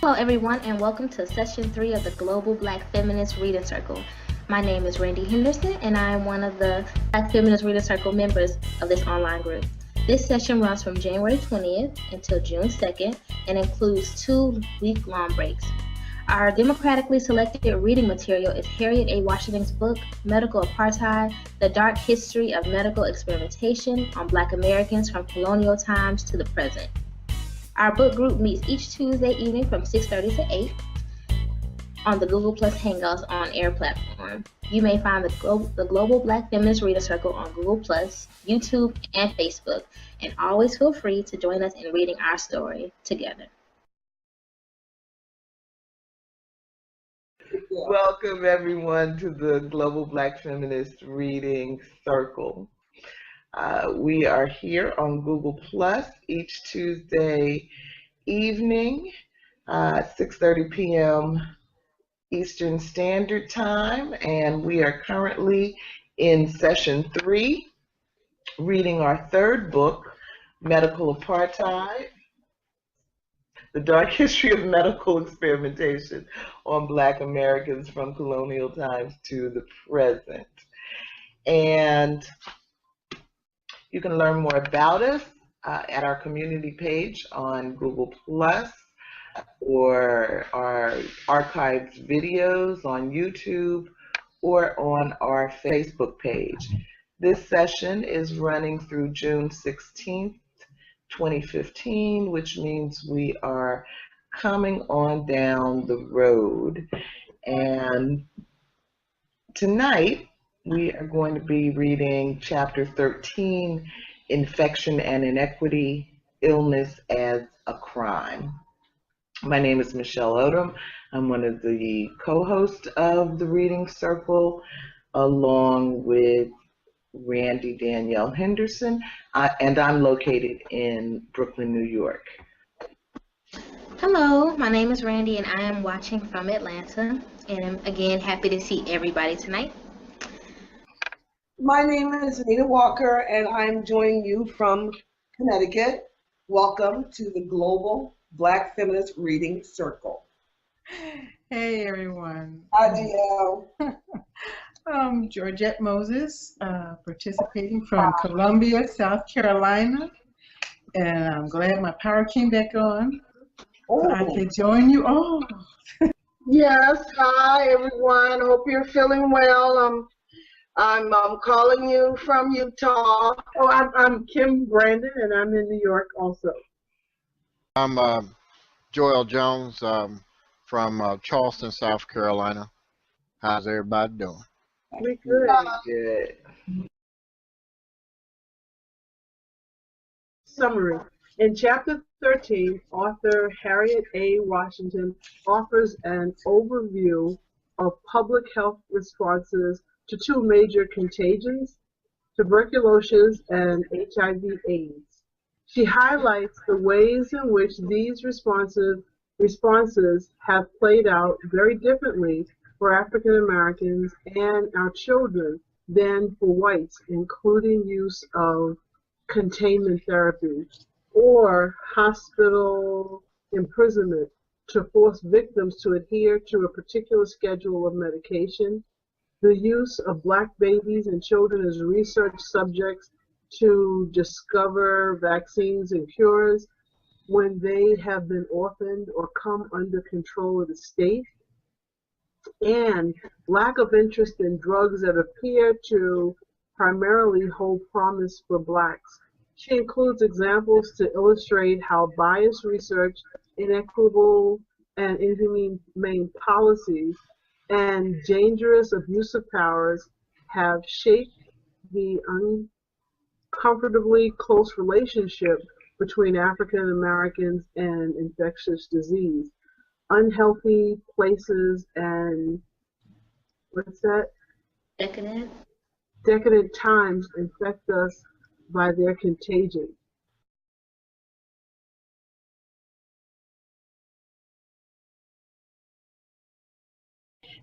Hello, everyone, and welcome to Session 3 of the Global Black Feminist Reading Circle. My name is Randie Henderson, and I am one of the Black Feminist Reading Circle members of this online group. This session runs from January 20th until June 2nd and includes 2 week-long breaks. Our democratically selected reading material is Harriet A. Washington's book, Medical Apartheid, The Dark History of Medical Experimentation on Black Americans from Colonial Times to the Present. Our book group meets each Tuesday evening from 6:30 to 8 on the Google Plus Hangouts on Air platform. You may find the Global Black Feminist Reader Circle on Google Plus, YouTube, and Facebook, and always feel free to join us in reading our story together. Welcome everyone to the Global Black Feminist Reading Circle. We are here on Google Plus each Tuesday evening, 6:30 p.m. Eastern Standard Time, and we are currently in Session 3, reading our 3rd book, Medical Apartheid, The Dark History of Medical Experimentation on Black Americans from Colonial Times to the Present. And you can learn more about us at our community page on Google Plus. or our archived videos on YouTube or on our Facebook page. This session is running through June 16th, 2015, which means we are coming on down the road. And tonight, we are going to be reading Chapter 13, Infection and Inequity, Illness as a Crime. My name is Michelle Odom. I'm one of the co-hosts of the Reading Circle, along with Randie Danielle Henderson, and I'm located in Brooklyn, New York. Hello, my name is Randie and I am watching from Atlanta. And I'm again happy to see everybody tonight. My name is Venita Walker and I'm joining you from Connecticut. Welcome to the Global Black Feminist Reading Circle. Hey everyone. Adhere. Georgette Moses, participating from Columbia, South Carolina. And I'm glad my power came back on. So I can join you all. Yes, hi everyone. Hope you're feeling well. I'm calling you from Utah. Oh, I'm Kim Brandon, and I'm in New York also. I'm Joel Jones from Charleston, South Carolina. How's everybody doing? We good. Good. Summary. In Chapter 13, author Harriet A. Washington offers an overview of public health responses to two major contagions, tuberculosis and HIV/AIDS. She highlights the ways in which these responses have played out very differently for African Americans and our children than for whites, including use of containment therapy or hospital imprisonment to force victims to adhere to a particular schedule of medication, the use of Black babies and children as research subjects to discover vaccines and cures when they have been orphaned or come under control of the state, and lack of interest in drugs that appear to primarily hold promise for Blacks. She includes examples to illustrate how biased research, inequitable and inhumane policies, and dangerous abuse of powers have shaped the uncomfortably close relationship between African Americans and infectious disease. Unhealthy places and decadent times infect us by their contagion.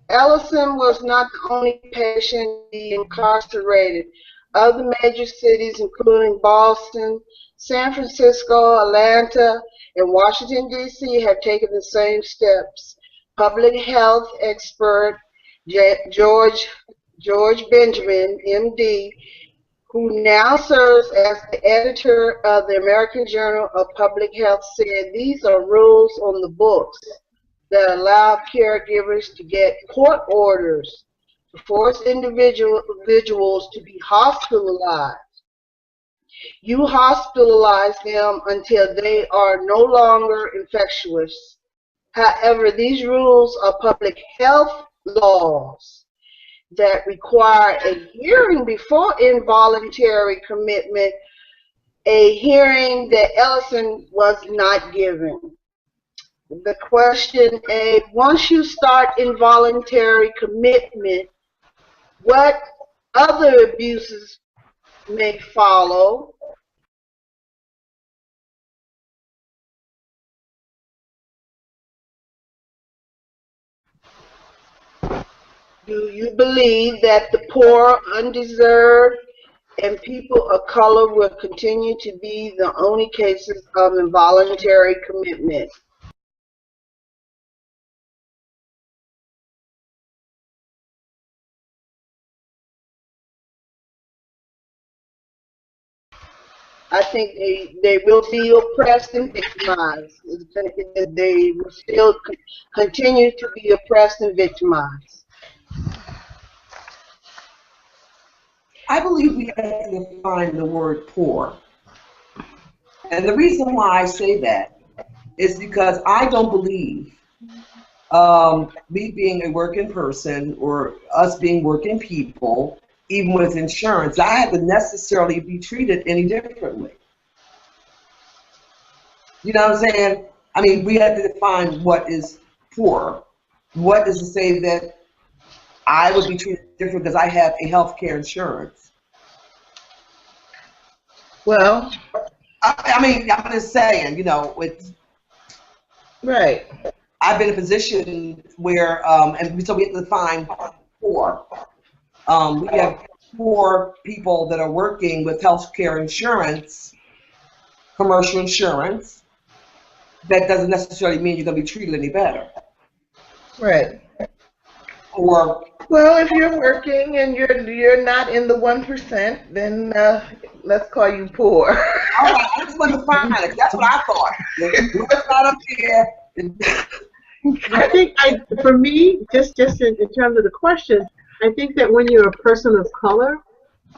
Ellison was not the only patient to be incarcerated. Other major cities, including Boston, San Francisco, Atlanta, and Washington, D.C., have taken the same steps. Public health expert George Benjamin, M.D., who now serves as the editor of the American Journal of Public Health, said these are rules on the books that allow caregivers to get court orders to force individuals to be hospitalized. You hospitalize them until they are no longer infectious. However, these rules are public health laws that require a hearing before involuntary commitment, a hearing that Ellison was not given. The question is, once you start involuntary commitment, what other abuses may follow? Do you believe that the poor, undeserved, and people of color will continue to be the only cases of involuntary commitment? I think they will be oppressed and victimized. They will still continue to be oppressed and victimized. I believe we have to define the word poor. And the reason why I say that is because I don't believe me being a working person or us being working people, even with insurance, I had to necessarily be treated any differently. You know what I'm saying? I mean, we have to define what is poor. What does it say that I would be treated different because I have a health care insurance? Well, I mean, I'm just saying, you know, it's, right. I've been in a position where, and so we have to define poor. We have poor people that are working with health care insurance, commercial insurance. That doesn't necessarily mean you're going to be treated any better. Right. Or, well, if you're working and you're not in the 1%, then let's call you poor. all right, I just want to find it. That's what I thought. Whoever's not up here. I think for me, just in terms of the question, I think that when you're a person of color,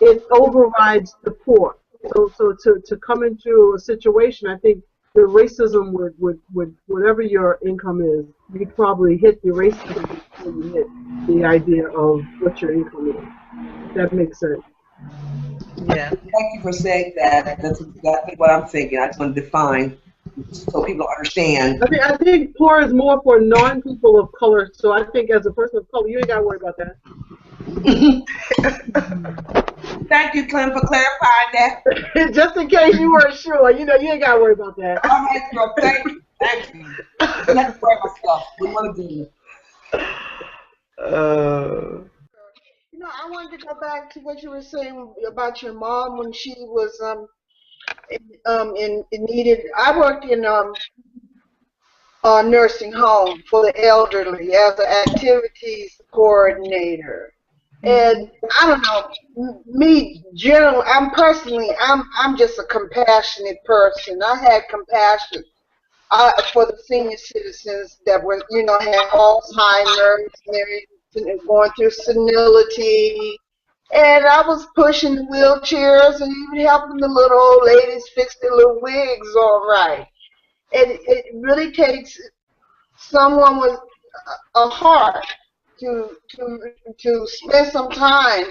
it overrides the poor. So to come into a situation, I think the racism would whatever your income is, you'd probably hit the racism before you hit the idea of what your income is. That makes sense. Yeah. Thank you for saying that. That's exactly what I'm thinking. I just want to define so people understand. I think poor is more for non-people of color. So I think as a person of color, you ain't got to worry about that. Thank you, Clem, for clarifying that. Just in case you weren't sure, you know, you ain't got to worry about that. All right, girl. Thank you. Thank you. I have to worry myself. We want to do it. You know, I wanted to go back to what you were saying about your mom when she was in needed. I worked in a nursing home for the elderly as an activities coordinator. And I don't know, me generally, I'm just a compassionate person. I had compassion for the senior citizens that were, you know, had Alzheimer's and they're going through senility. And I was pushing the wheelchairs and even helping the little old ladies fix their little wigs all right. And it really takes someone with a heart to spend some time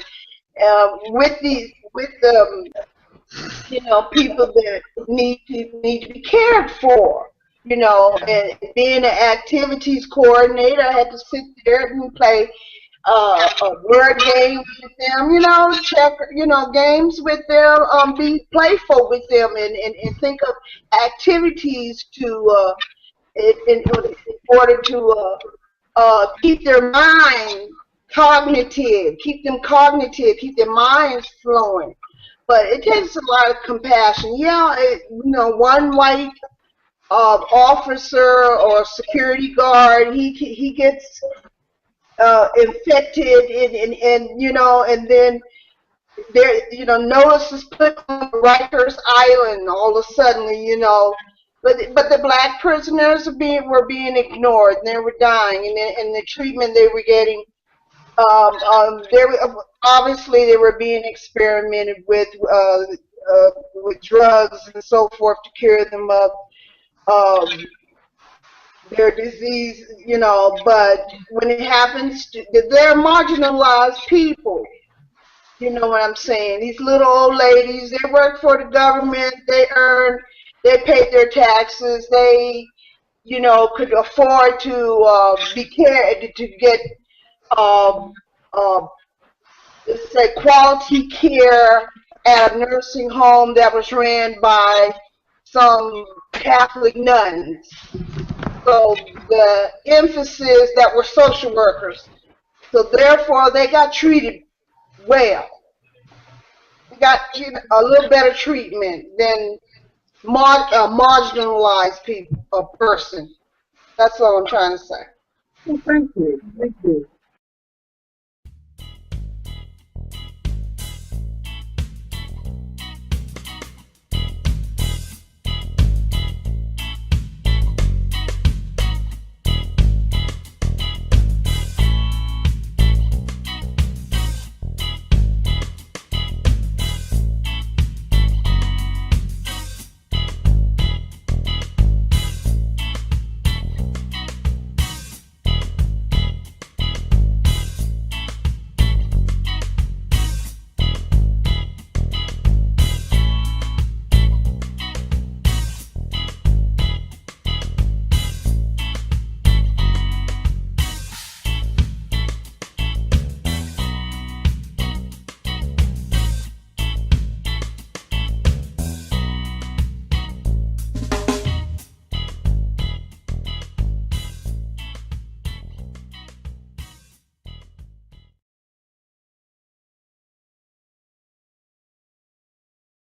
with the you know, people that need to be cared for. You know, and being an activities coordinator, I had to sit there and play a word game with them, you know, check, you know, games with them, be playful with them, and think of activities to in order to keep their mind cognitive, keep their minds flowing. But it takes a lot of compassion. Yeah, you know, one white officer or security guard, he gets infected and you know, and then there, you know, notice is put on Rikers Island all of a sudden, you know, but the black prisoners were being ignored and they were dying, and the treatment they were getting, obviously they were being experimented with drugs and so forth to cure them of their disease, you know. But when it happens, they're marginalized people. You know what I'm saying? These little old ladies, they work for the government, they paid their taxes, they, you know, could afford to be cared, to get, let's say, quality care at a nursing home that was ran by some Catholic nuns. So the emphasis that were social workers. So therefore, they got treated well. They got, you know, a little better treatment than marginalized people, a person. That's all I'm trying to say. Well, thank you. Thank you.